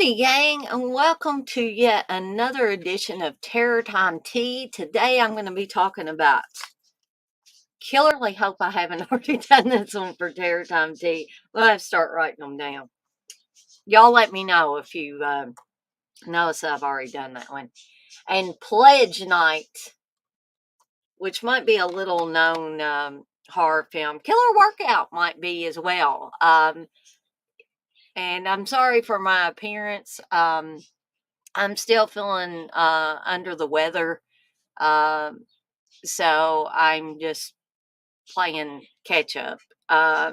Howdy, gang, and welcome to yet another edition of Terror Time Tea. Today I'm going to be talking about killerly hope I haven't already done this one for Terror Time Tea. We'll have to start writing them down. Y'all let me know if you notice I've already done that one. And Pledge Night, which might be a little known horror film. Killer Workout might be as well. And I'm sorry for my appearance. I'm still feeling under the weather. So I'm just playing catch up. I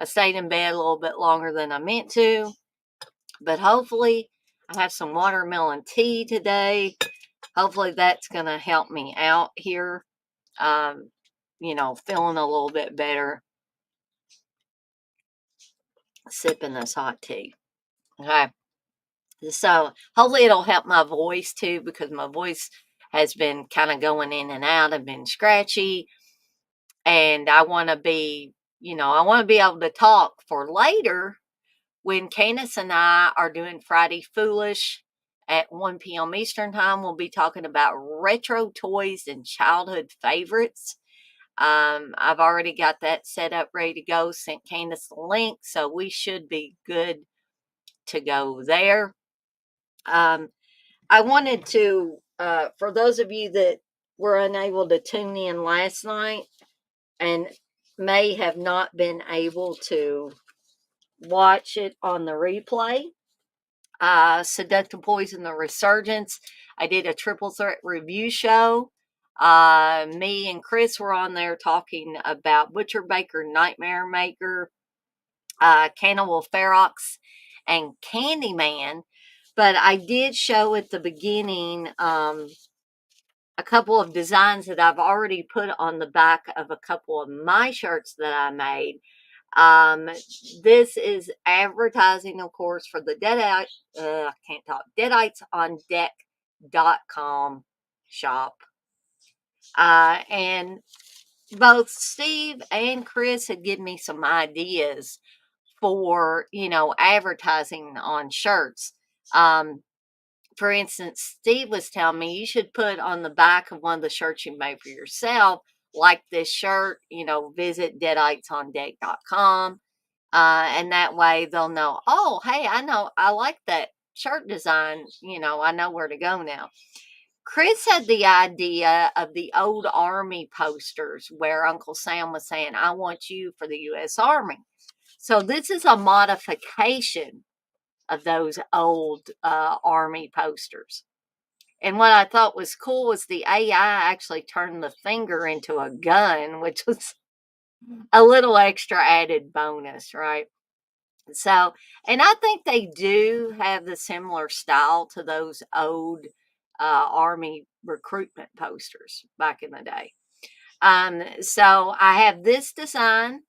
stayed in bed a little bit longer than I meant to, but hopefully I have some watermelon tea today. Hopefully that's going to help me out here. Feeling a little bit better sipping this hot tea. Okay. So hopefully it'll help my voice too, because my voice has been kind of going in and out. I've been scratchy, and I want to be, able to talk for later when Candace and I are doing Friday Foolish at 1 p.m. Eastern Time. We'll be talking about retro toys and childhood favorites. I've already got that set up, ready to go, sent Candace the link, so we should be good to go there. I wanted to, for those of you that were unable to tune in last night and may have not been able to watch it on the replay, Seductive Poison, The Resurgence, I did a triple threat review show. Me and Chris were on there talking about Butcher Baker, Nightmare Maker, Cannibal Ferox, and Candyman. But I did show at the beginning a couple of designs that I've already put on the back of a couple of my shirts that I made. This is advertising, of course, for the Deadites on Deck.com shop. And both Steve and Chris had given me some ideas for, advertising on shirts. For instance, Steve was telling me you should put on the back of one of the shirts you made for yourself, like this shirt, visit deaditesondeck.com. And that way they'll know, oh, hey, I like that shirt design. I know where to go now. Chris had the idea of the old Army posters where Uncle Sam was saying, I want you for the U.S. Army. So this is a modification of those old Army posters. And what I thought was cool was the AI actually turned the finger into a gun, which was a little extra added bonus, right? So, and I think they do have the similar style to those old Army recruitment posters back in the day. So I have this design,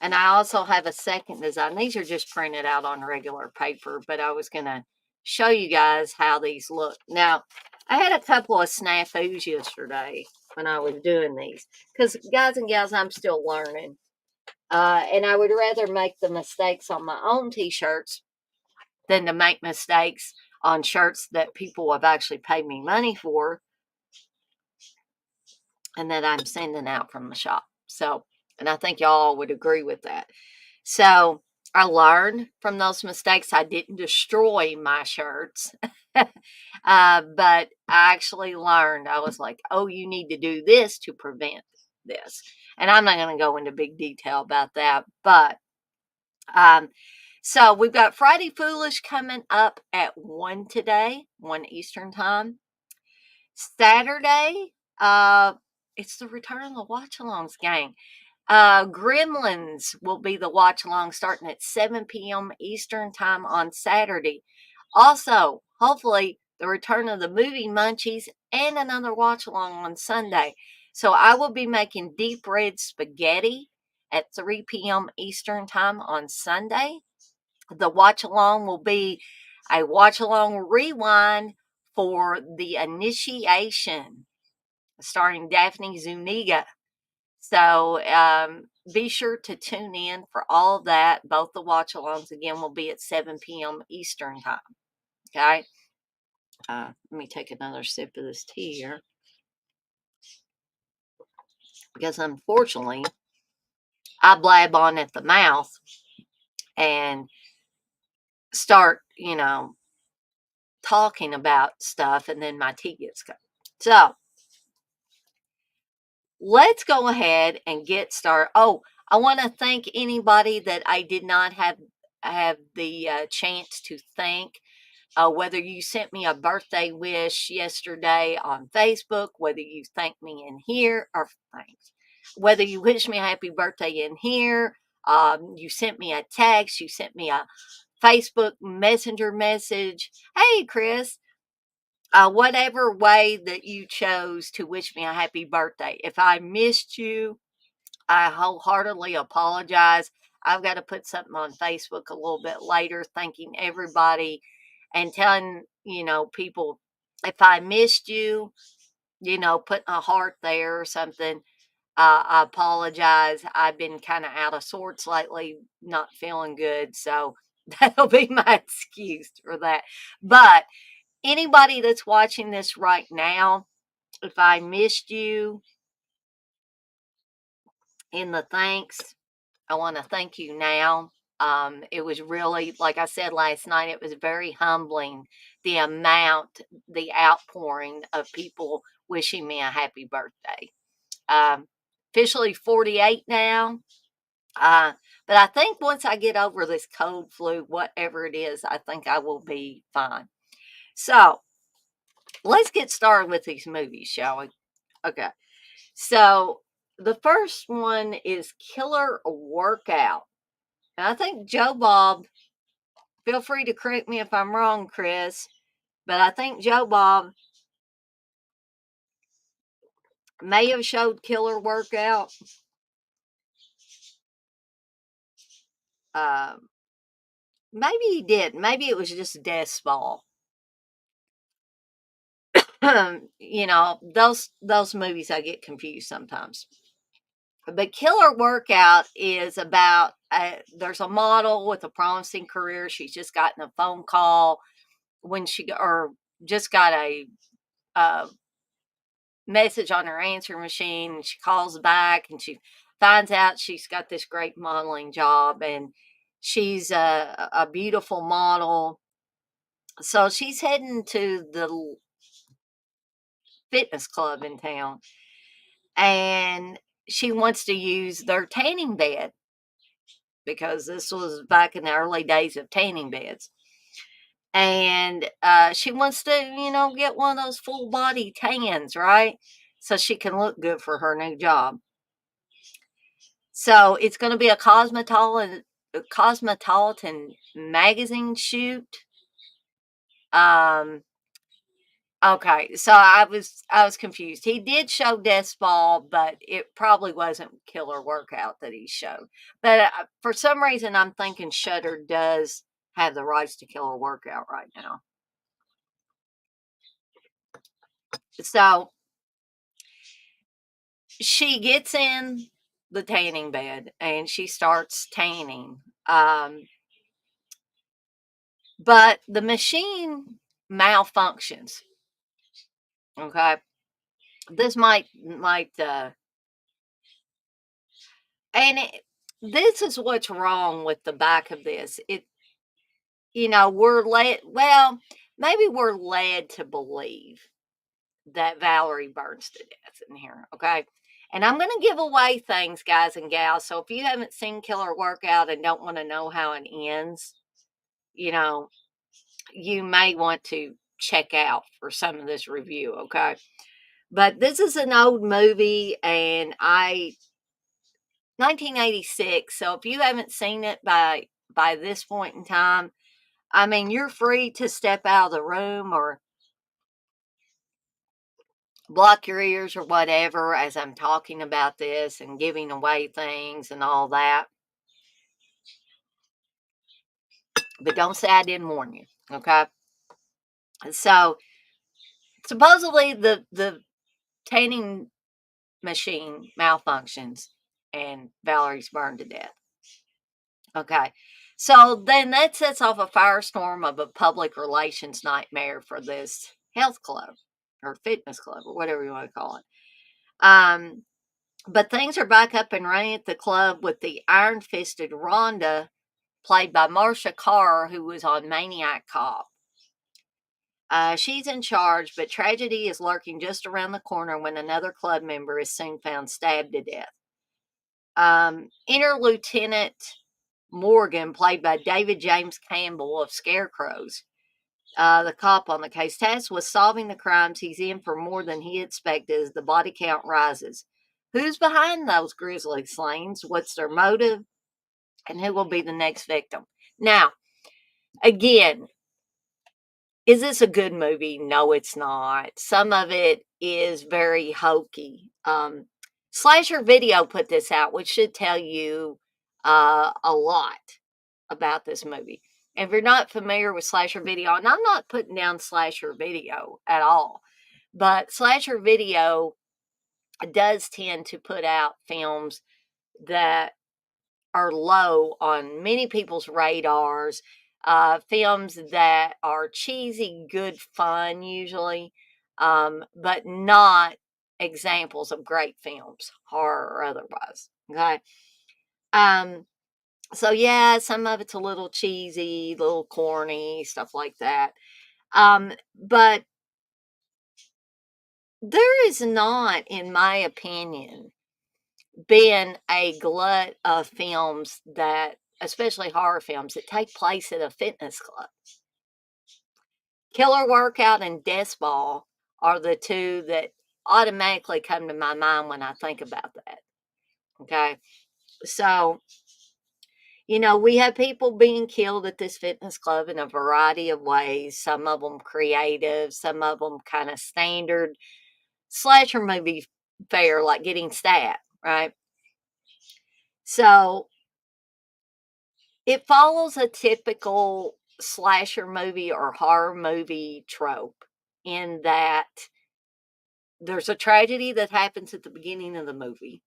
and I also have a second design. These are just printed out on regular paper, but I was going to show you guys how these look. Now, I had a couple of snafus yesterday when I was doing these, because guys and gals, I'm still learning. And I would rather make the mistakes on my own t-shirts than to make mistakes on shirts that people have actually paid me money for and that I'm sending out from the shop. So, and I think y'all would agree with that. So I learned from those mistakes. I didn't destroy my shirts, but I actually learned. I was like, oh, you need to do this to prevent this. And I'm not going to go into big detail about that. But so we've got Friday Foolish coming up at 1 today, 1 Eastern Time. Saturday, it's the return of the watch-alongs, gang. Gremlins will be the watch-along starting at 7 p.m. Eastern Time on Saturday. Also, hopefully, the return of the movie Munchies and another watch-along on Sunday. So I will be making deep red spaghetti at 3 p.m. Eastern Time on Sunday. The watch-along will be a watch-along rewind for The Initiation, starring Daphne Zuniga. So be sure to tune in for all of that. Both the watch alongs again will be at 7 p.m. Eastern time. Okay. Let me take another sip of this tea here because unfortunately I blab on at the mouth and start, talking about stuff and then my tea gets cold. So let's go ahead and get started. Oh, I want to thank anybody that I did not have the chance to thank. Whether you sent me a birthday wish yesterday on Facebook, whether you thanked me in here, or thanks, whether you wish me a happy birthday in here, you sent me a text, you sent me a Facebook Messenger message. Hey, Chris, whatever way that you chose to wish me a happy birthday. If I missed you, I wholeheartedly apologize. I've got to put something on Facebook a little bit later, thanking everybody and telling, people if I missed you, putting a heart there or something. I apologize. I've been kind of out of sorts lately, not feeling good. So that'll be my excuse for that. But anybody that's watching this right now, if I missed you in the thanks, I want to thank you now. It was really, like I said last night, it was very humbling the outpouring of people wishing me a happy birthday. Um, Officially 48 now. Uh, but I think once I get over this cold flu, whatever it is, I think I will be fine. So let's get started with these movies, shall we? Okay. So the first one is Killer Workout. And I think Joe Bob, feel free to correct me if I'm wrong, Chris, but I think Joe Bob may have showed Killer Workout. Uh, Maybe he did. Maybe it was just Death Ball. Those movies I get confused sometimes. But Killer Workout is about there's a model with a promising career. She's just gotten a phone call when or just got a uh, message on her answering machine. And she calls back and she finds out she's got this great modeling job and she's a beautiful model. So she's heading to the fitness club in town and she wants to use their tanning bed because this was back in the early days of tanning beds. And she wants to, get one of those full body tans, right? So she can look good for her new job. So it's going to be a Cosmopolitan magazine shoot. Okay, so I was confused. He did show Death Ball, but it probably wasn't Killer Workout that he showed. But for some reason, I'm thinking Shudder does have the rights to Killer Workout right now. So she gets in the tanning bed and she starts tanning. But the machine malfunctions. Okay. This might and this is what's wrong with the back of this. We're maybe we're led to believe that Valerie burns to death in here. Okay. And I'm going to give away things, guys and gals. So if you haven't seen Killer Workout and don't want to know how it ends, you may want to check out for some of this review. Okay. But this is an old movie and 1986. So if you haven't seen it by this point in time, I mean, you're free to step out of the room or block your ears or whatever as I'm talking about this and giving away things and all that. But don't say I didn't warn you, okay? So supposedly the tanning machine malfunctions and Valerie's burned to death. Okay. So then that sets off a firestorm of a public relations nightmare for this health club or fitness club or whatever you want to call it. Um, but things are back up and running at the club with the iron fisted Rhonda, played by Marcia Carr, who was on Maniac Cop. She's in charge, but tragedy is lurking just around the corner when another club member is soon found stabbed to death. Enter Lieutenant Morgan, played by David James Campbell of Scarecrows, the cop on the case, tasked with solving the crimes. He's in for more than he expected as the body count rises. Who's behind those grisly slayings? What's their motive? And who will be the next victim? Now, again, is this a good movie? No, it's not. Some of it is very hokey. Slasher Video put this out, which should tell you a lot about this movie. If you're not familiar with Slasher Video, and I'm not putting down Slasher Video at all, but Slasher Video does tend to put out films that are low on many people's radars, films that are cheesy, good fun usually, but not examples of great films, horror or otherwise. Okay. So yeah, some of it's a little cheesy, a little corny, stuff like that. But there is not, in my opinion, been a glut of films that, especially horror films, that take place at a fitness club. Killer Workout and Death Ball are the two that automatically come to my mind when I think about that. Okay. So, we have people being killed at this fitness club in a variety of ways, some of them creative, some of them kind of standard slasher movie fare, like getting stabbed, right? So it follows a typical slasher movie or horror movie trope in that there's a tragedy that happens at the beginning of the movie.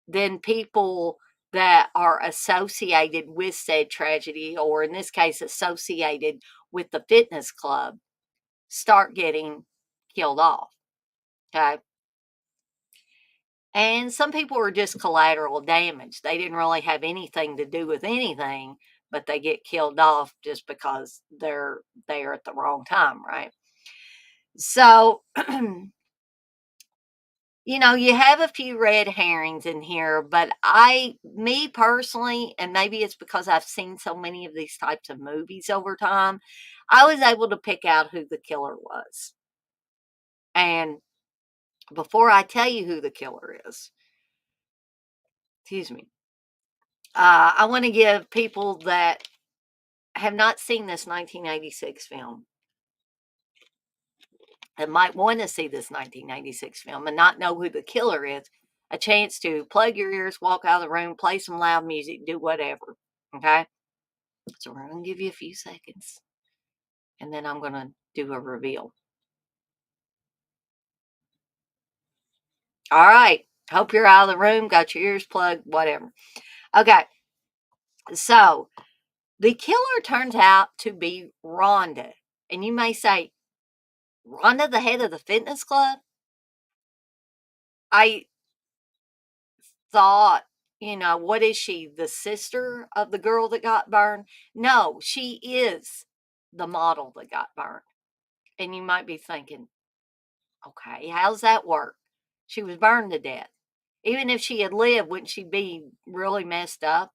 Then people that are associated with said tragedy, or in this case, associated with the fitness club, start getting killed off. Okay. And some people are just collateral damage. They didn't really have anything to do with anything, but they get killed off just because they're there at the wrong time, right? So, you have a few red herrings in here, but me personally, and maybe it's because I've seen so many of these types of movies over time, I was able to pick out who the killer was. And before I tell you who the killer is, excuse me, I want to give people that have not seen this 1986 film and might want to see this 1986 film and not know who the killer is, a chance to plug your ears, walk out of the room, play some loud music, do whatever. Okay? So we're going to give you a few seconds and then I'm going to do a reveal. All right. Hope you're out of the room, got your ears plugged, whatever. Okay. So the killer turns out to be Rhonda. And you may say, Rhonda, the head of the fitness club? I thought, what is she? The sister of the girl that got burned? No, she is the model that got burned. And you might be thinking, okay, how's that work? She was burned to death. Even if she had lived, wouldn't she be really messed up?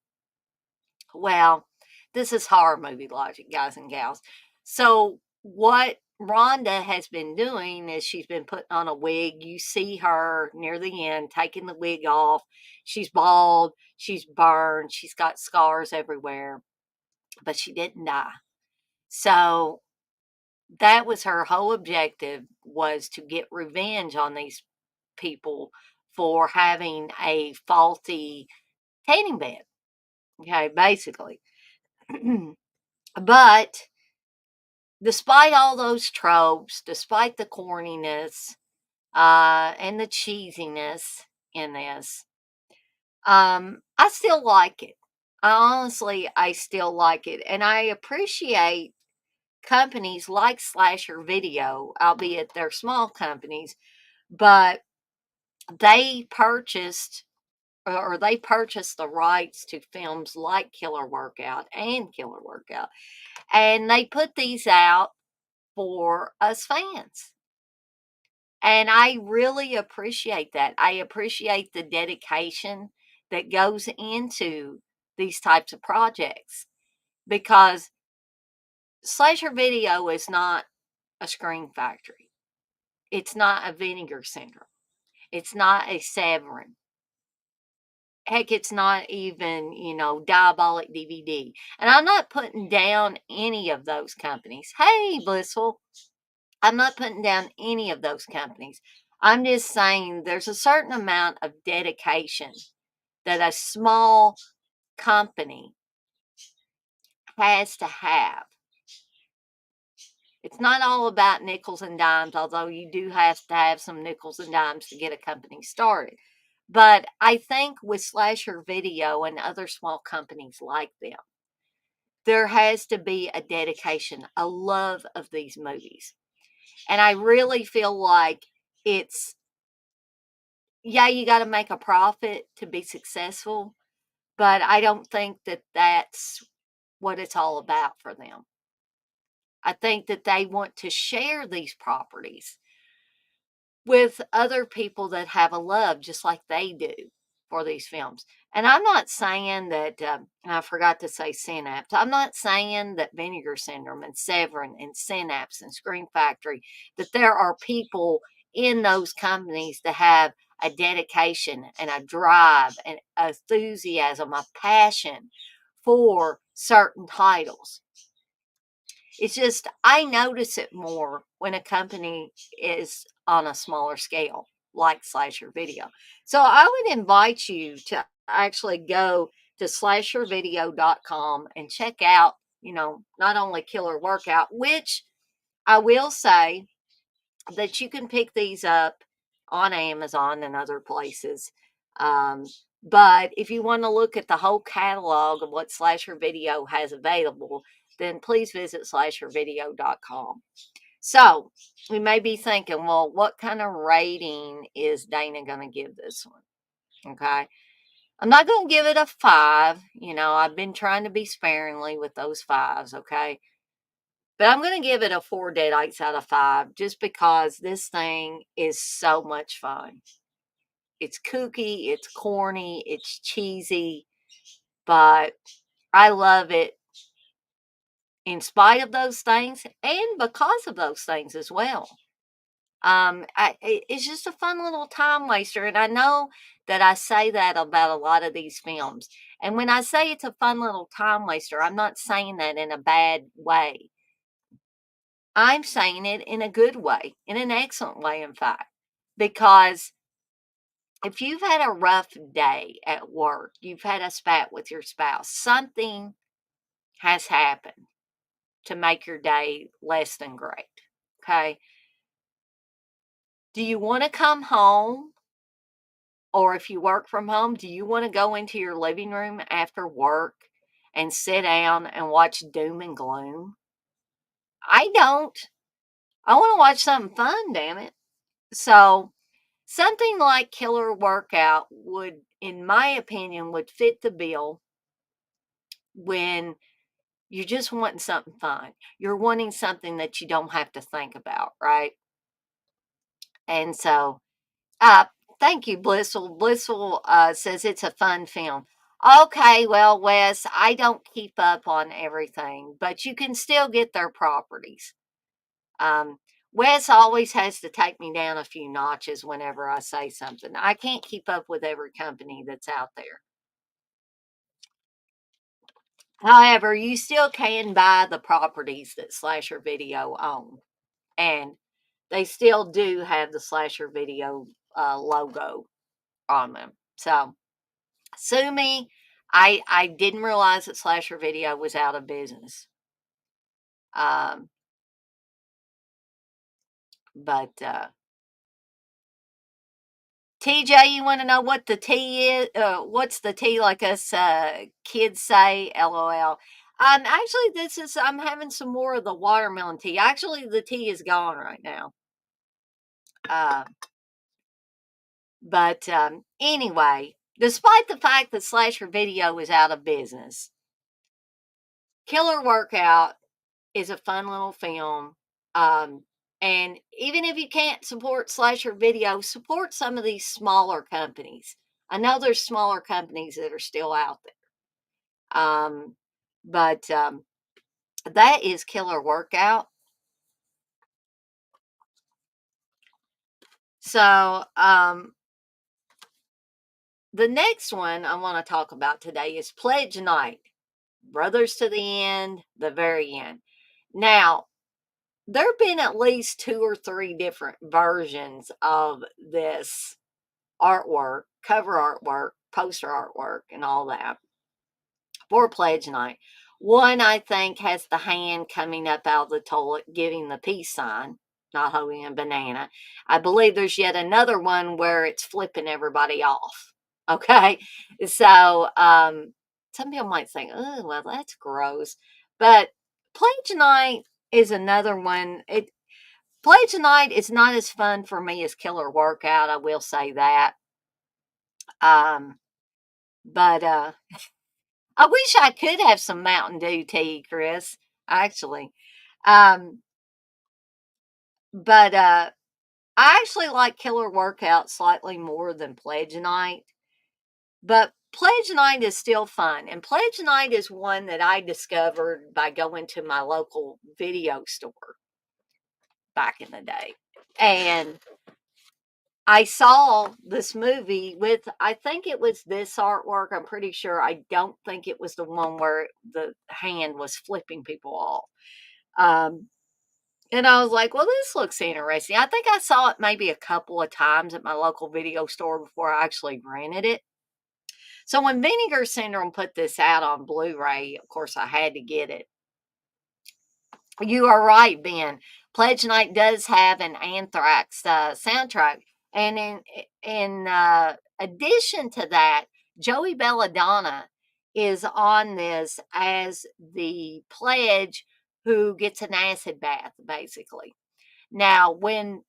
Well, this is horror movie logic, guys and gals. So, what Rhonda has been doing is she's been putting on a wig. You see her near the end taking the wig off. She's bald, she's burned, she's got scars everywhere, but she didn't die. So, that was her whole objective, was to get revenge on these people for having a faulty tanning bed. Okay, basically. But despite all those tropes, despite the corniness and the cheesiness in this, I still like it. I still like it, and I appreciate companies like Slasher Video, albeit they're small companies, but they purchased or they purchased the rights to films like Killer Workout and Killer Workout, and they put these out for us fans. And I really appreciate that. I appreciate the dedication that goes into these types of projects because Slasher Video is not a screen factory. It's not a Vinegar Syndrome. It's not a Severin. Heck, it's not even, Diabolic DVD. And I'm not putting down any of those companies. Hey, Blissful, I'm not putting down any of those companies. I'm just saying there's a certain amount of dedication that a small company has to have. It's not all about nickels and dimes, although you do have to have some nickels and dimes to get a company started. But I think with Slasher Video and other small companies like them, there has to be a dedication, a love of these movies. And I really feel like it's, yeah, you got to make a profit to be successful, but I don't think that that's what it's all about for them. I think that they want to share these properties with other people that have a love just like they do for these films. And I'm not saying that, and I forgot to say Synapse, I'm not saying that Vinegar Syndrome and Severin and Synapse and Screen Factory, that there are people in those companies that have a dedication and a drive and enthusiasm, a passion for certain titles. It's just I notice it more when a company is on a smaller scale, like Slasher Video. So I would invite you to actually go to slashervideo.com and check out, not only Killer Workout, which I will say that you can pick these up on Amazon and other places. Um, but if you want to look at the whole catalog of what Slasher Video has available, then please visit slashervideo.com. So we may be thinking, well, what kind of rating is Dana going to give this one? Okay. I'm not going to give it a five. I've been trying to be sparingly with those fives. Okay. But I'm going to give it a 4 deadites out of 5 just because this thing is so much fun. It's kooky, it's corny, it's cheesy, but I love it in spite of those things and because of those things as well. It's just a fun little time waster, and I know that I say that about a lot of these films. And when I say it's a fun little time waster, I'm not saying that in a bad way. I'm saying it in a good way, in an excellent way, in fact, because if you've had a rough day at work, you've had a spat with your spouse, something has happened to make your day less than great. Okay. Do you want to come home? Or if you work from home, do you want to go into your living room after work and sit down and watch doom and gloom? I don't. I want to watch something fun, damn it. So, something like Killer Workout would, in my opinion, would fit the bill when you're just wanting something fun. You're wanting something that you don't have to think about, right? And so, uh, thank you, Blissful. Blissful says it's a fun film. Okay, well, Wes, I don't keep up on everything, but you can still get their properties. Um, Wes always has to take me down a few notches whenever I say something. I can't keep up with every company that's out there. However, you still can buy the properties that Slasher Video own, and they still do have the Slasher Video logo on them. So, sue me. I didn't realize that Slasher Video was out of business. Um, but TJ, you want to know what the tea is? What's the tea, like us kids say? LOL. Actually, I'm having some more of the watermelon tea. Actually, the tea is gone right now. Uh, but anyway, despite the fact that Slasher Video is out of business, Killer Workout is a fun little film. Um, and even if you can't support Slasher Video, support some of these smaller companies. I know there's smaller companies that are still out there. But that is Killer Workout. So the next one I want to talk about today is Pledge Night. Brothers to the End, the very end. Now, there have been at least 2 or 3 different versions of this artwork, cover artwork, poster artwork, and all that for Pledge Night. One, I think, has the hand coming up out of the toilet giving the peace sign, not holding a banana. I believe there's yet another one where it's flipping everybody off. Okay. So, some people might think, oh, well, that's gross. But Pledge Night is another one. Pledge Night is not as fun for me as Killer Workout. I will say that. Um, but I wish I could have some Mountain Dew tea, Chris, actually. Um, but I actually like Killer Workout slightly more than Pledge Night. But Pledge Night is still fun. And Pledge Night is one that I discovered by going to my local video store back in the day. And I saw this movie with, I think it was this artwork. I'm pretty sure. I don't think it was the one where the hand was flipping people off. Um, and I was like, well, this looks interesting. I think I saw it maybe a couple of times at my local video store before I actually rented it. So when Vinegar Syndrome put this out on Blu ray, of course, I had to get it. You are right, Ben. Pledge Night does have an Anthrax soundtrack. And in addition to that, Joey Belladonna is on this as the pledge who gets an acid bath, basically. Now, when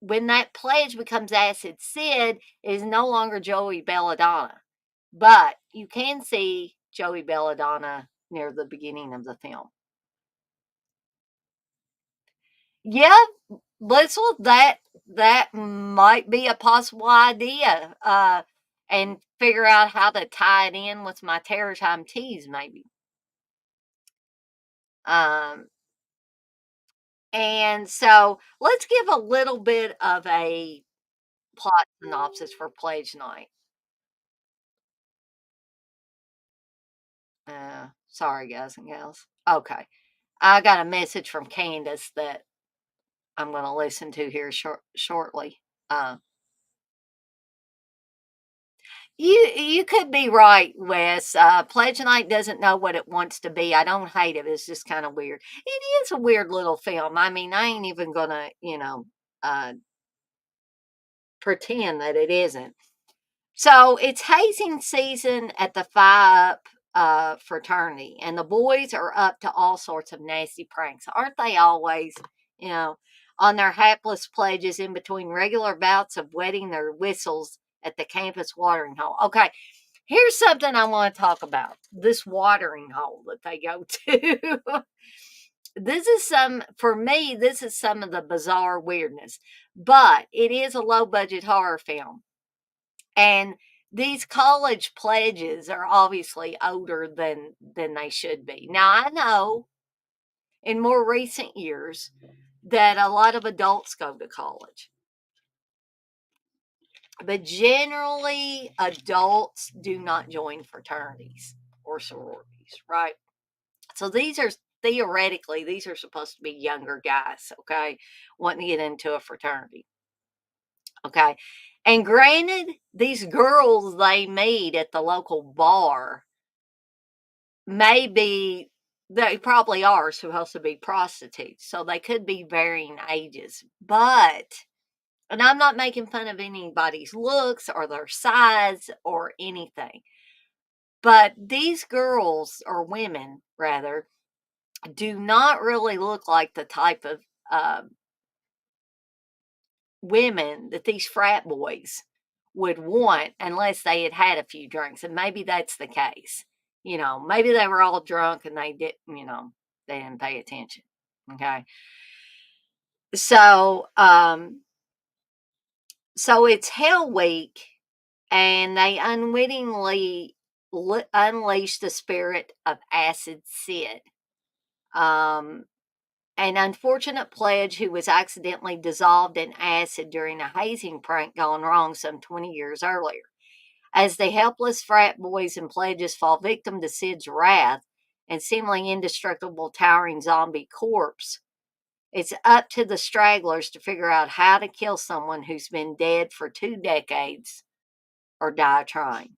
that pledge becomes Acid Sid, it is no longer Joey Belladonna. But you can see Joey Belladonna near the beginning of the film. Yeah, Blissful, that might be a possible idea. And figure out how to tie it in with my Terror Time teas, maybe. Um, and so let's give a little bit of a plot synopsis for Pledge Night. Sorry, guys and gals. Okay. I got a message from Candace that I'm going to listen to here shortly. Uh, you could be right, Wes. Pledge Night doesn't know what it wants to be. I don't hate it. It's just kind of weird. It is a weird little film. I mean, I ain't even gonna, pretend that it isn't. So it's hazing season at the Phi Up fraternity, and the boys are up to all sorts of nasty pranks. Aren't they always, you know, on their hapless pledges in between regular bouts of wetting their whistles at the campus watering hole? Okay, here's something I want to talk about. This watering hole that they go to. For me, this is some of the bizarre weirdness, but it is a low budget horror film. And these college pledges are obviously older than they should be. Now I know in more recent years that a lot of adults go to college. But generally adults do not join fraternities or sororities, right? So these are theoretically these are supposed to be younger guys, okay, wanting to get into a fraternity. Okay. And granted, these girls they meet at the local bar maybe they probably are supposed to be prostitutes. So they could be varying ages. But And I'm not making fun of anybody's looks or their size or anything. But these girls, or women rather, do not really look like the type of uh, women that these frat boys would want unless they had had a few drinks. And maybe that's the case. Maybe they were all drunk and they didn't pay attention. Okay. So, so it's Hell Week, and they unwittingly unleash the spirit of Acid Sid. Um, an unfortunate pledge who was accidentally dissolved in acid during a hazing prank gone wrong some 20 years earlier. As the helpless frat boys and pledges fall victim to Sid's wrath and seemingly indestructible towering zombie corpse, it's up to the stragglers to figure out how to kill someone who's been dead for 2 decades or die trying.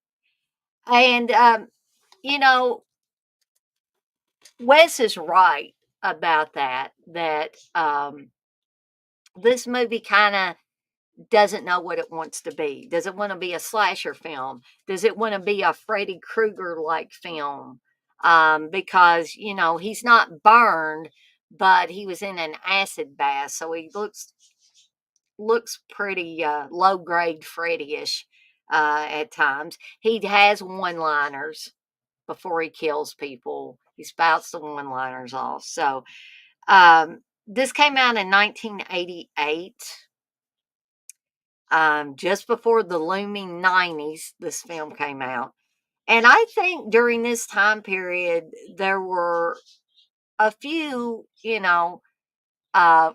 And, you know, Wes is right about that this movie kind of doesn't know what it wants to be. Does it want to be a slasher film? Does it want to be a Freddy Krueger like film? Because he's not burned, but he was in an acid bath, so he looks pretty low grade Freddy-ish at times. He has one liners before he kills people. He spouts the one liners off. So this came out in 1988. Just before the looming 90s, this film came out. And I think during this time period, there were a few,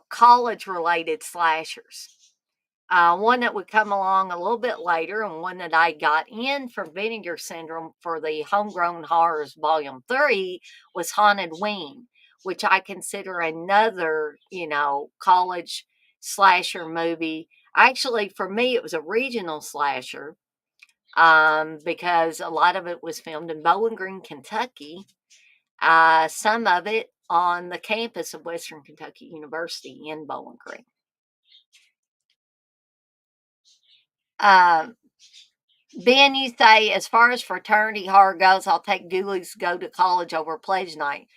college related slashers. One that would come along a little bit later, and one that I got in from Vinegar Syndrome for the Homegrown Horrors Volume 3 was Haunted Wing, which I consider another, college slasher movie. Actually, for me, it was a regional slasher because a lot of it was filmed in Bowling Green, Kentucky. Some of it on the campus of Western Kentucky University in Bowling Green. Um, Ben, you say, as far as fraternity horror goes, I'll take Ghoulies Go to College over Pledge Night.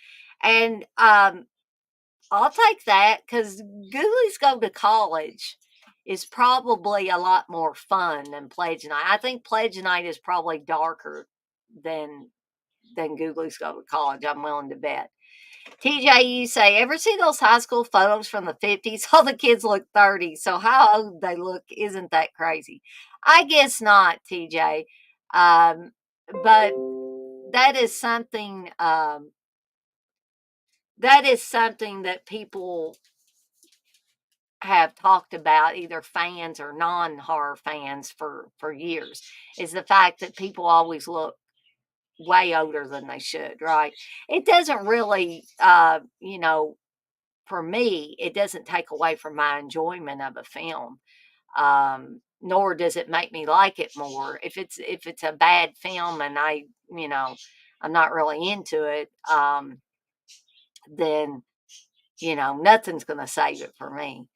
And I'll take that because Ghoulies Go to College is probably a lot more fun than Pledge Night. I think Pledge Night is probably darker than Ghoulies Go to College. I'm willing to bet. TJ, you say, ever see those high school photos from the 50s? All the kids look 30. So how old they look isn't that crazy. I guess not, TJ. But that is something that people have talked about, either fans or non-horror fans for years, is the fact that people always look way older than they should, right? It doesn't really for me, it doesn't take away from my enjoyment of a film. Nor does it make me like it more. If it's a bad film and I'm not really into it, then nothing's going to save it for me.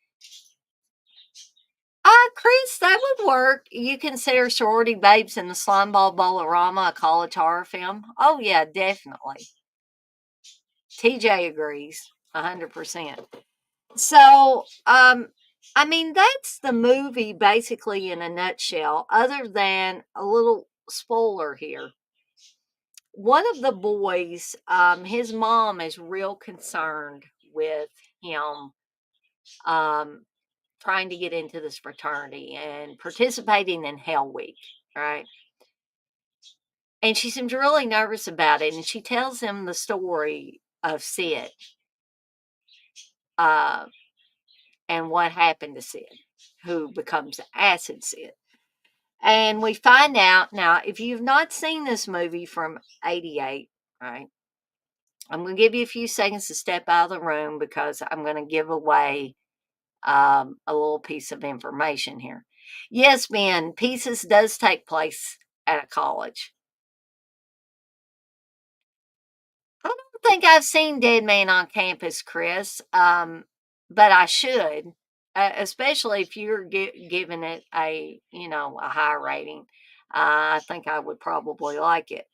Chris, that would work. You consider Sorority Babes and the Slimeball Bolorama a college horror film? Oh yeah, definitely. TJ agrees 100%. So, that's the movie basically in a nutshell, other than a little spoiler here. One of the boys, his mom is real concerned with him um, trying to get into this fraternity and participating in Hell Week, right? And she seems really nervous about it. And she tells him the story of Sid uh, and what happened to Sid, who becomes Acid Sid. And we find out now, if you've not seen this movie from 88, right? I'm going to give you a few seconds to step out of the room because I'm going to give away a little piece of information here. Yes, Ben, Pieces does take place at a college. I don't think I've seen Dead Man on Campus, Chris, but I should. especially if you're giving it a high rating. I think I would probably like it.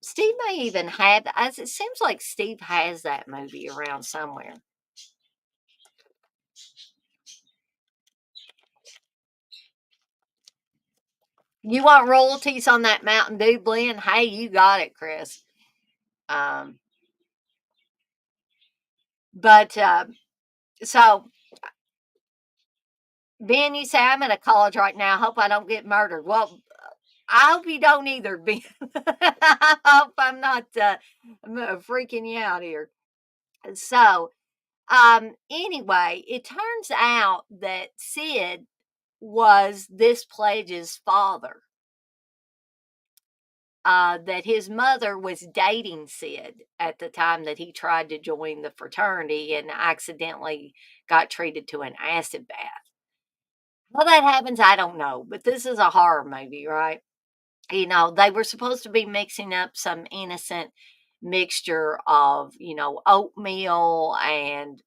Steve may even have, as it seems like Steve has that movie around somewhere. You want royalties on that Mountain Dew blend? Hey, you got it, Chris. Um, but so Ben, you say I'm in a college right now. Hope I don't get murdered. Well, I hope you don't either, Ben. I hope I'm not freaking you out here. So, anyway, it turns out that Sid was this pledge's father. That his mother was dating Sid at the time that he tried to join the fraternity and accidentally got treated to an acid bath. How that happens, I don't know, but this is a horror movie, right? They were supposed to be mixing up some innocent mixture of, oatmeal and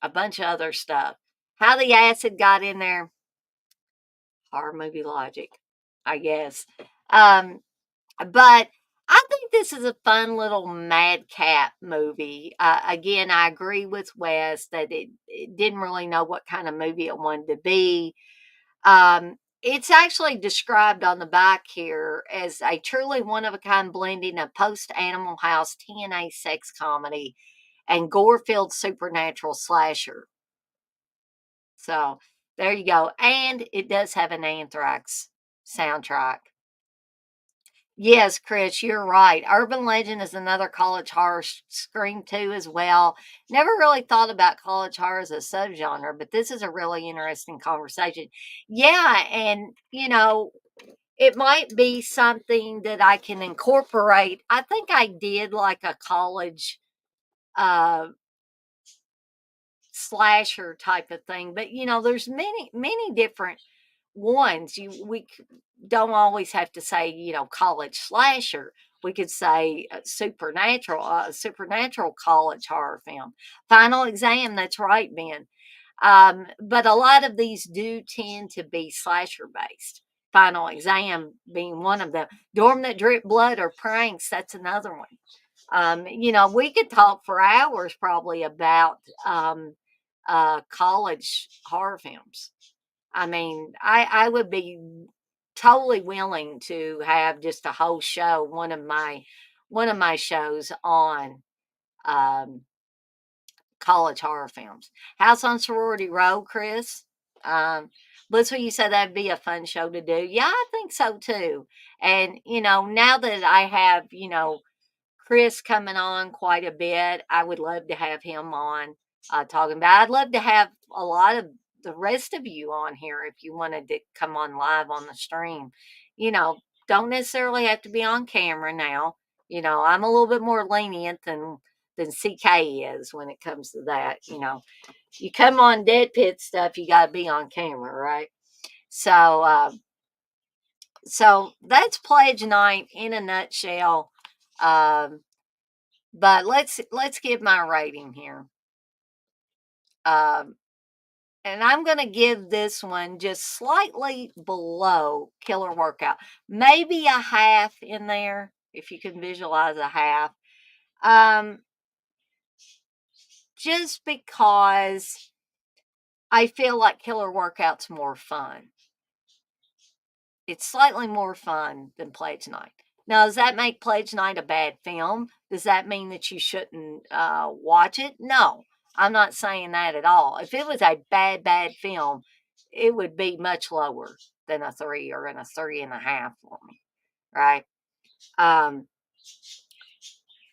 a bunch of other stuff. How the acid got in there, horror movie logic, I guess. Um, but I think this is a fun little madcap movie. Again, I agree with Wes that it didn't really know what kind of movie it wanted to be. It's actually described on the back here as a truly one of a kind blending of post Animal House TNA sex comedy and gore filled supernatural slasher. So there you go. And it does have an Anthrax soundtrack. Yes, Chris, you're right. Urban Legend is another college horror. Scream 2 as well. Never really thought about college horror as a subgenre, but this is a really interesting conversation. Yeah, and it might be something that I can incorporate. I think I did like a college uh slasher type of thing, but there's many different ones. Don't always have to say college slasher. We could say supernatural college horror film. Final Exam. That's right, Ben. But a lot of these do tend to be slasher based. Final Exam being one of them. Dorm That Drip Blood or Pranks. That's another one. We could talk for hours probably about college horror films. I mean, I would be totally willing to have just a whole show, one of my shows on um, college horror films. House on Sorority Row, Chris. Um, Blissful, you said that'd be a fun show to do. Yeah, I think so too. And now that I have Chris coming on quite a bit. I would love to have him on talking about. I'd love to have a lot of the rest of you on here if you wanted to come on live on the stream. You know, don't necessarily have to be on camera now. I'm a little bit more lenient than CK is when it comes to that. You come on Dead Pit stuff, you got to be on camera, right? So, so that's Pledge Night in a nutshell. Um, but let's give my rating here. Um, and I'm going to give this one just slightly below Killer Workout. Maybe a half in there, if you can visualize a half. Um, just because I feel like Killer Workout's more fun. It's slightly more fun than Pledge Night. Now, does that make Pledge Night a bad film? Does that mean that you shouldn't watch it? No, I'm not saying that at all. If it was a bad film, it would be much lower than a 3 or in a 3.5 for me, right? Um,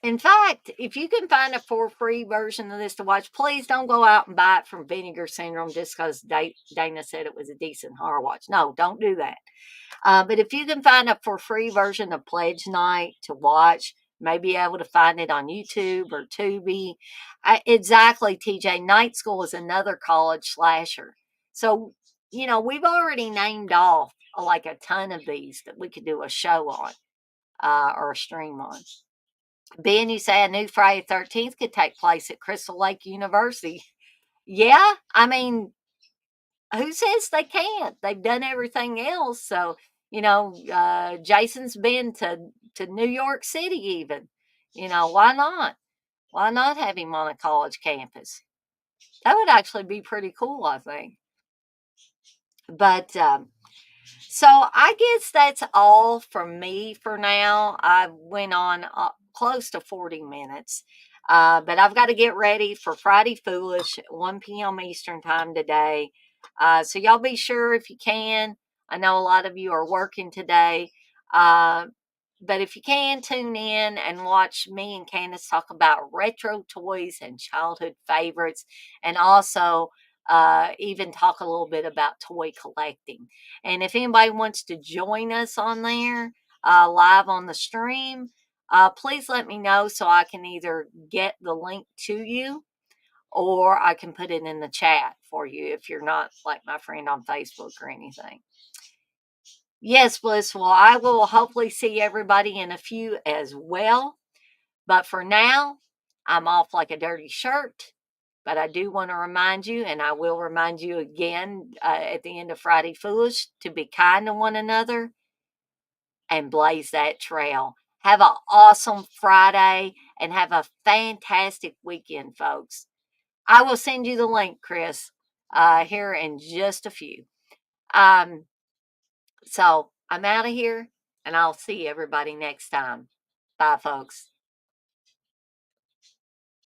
in fact, if you can find a for free version of this to watch, please don't go out and buy it from Vinegar Syndrome just because Dana said it was a decent horror watch. No, don't do that. But if you can find a for free version of Pledge Night to watch, maybe able to find it on YouTube or Tubi. Exactly, TJ. Night School is another college slasher. So, we've already named off like a ton of these that we could do a show on or a stream on. Ben, you say a new Friday 13th could take place at Crystal Lake University. Yeah, I mean, who says they can't? They've done everything else. So, Jason's been to New York City even. Why not? Why not have him on a college campus? That would actually be pretty cool, I think. But so I guess that's all from me for now. I went on close to 40 minutes. But I've got to get ready for Friday Foolish at 1 p.m. Eastern time today. So y'all be sure if you can. I know a lot of you are working today. Uh, but if you can, tune in and watch me and Candace talk about retro toys and childhood favorites, and also even talk a little bit about toy collecting. And if anybody wants to join us on there live on the stream, please let me know so I can either get the link to you or I can put it in the chat for you if you're not like my friend on Facebook or anything. Yes, Blissful. I will hopefully see everybody in a few as well. But for now, I'm off like a dirty shirt. But I do want to remind you, and I will remind you again at the end of Friday Foolish, to be kind to one another and blaze that trail. Have an awesome Friday and have a fantastic weekend, folks. I will send you the link, Chris, here in just a few. Um, so I'm out of here, and I'll see everybody next time. Bye, folks.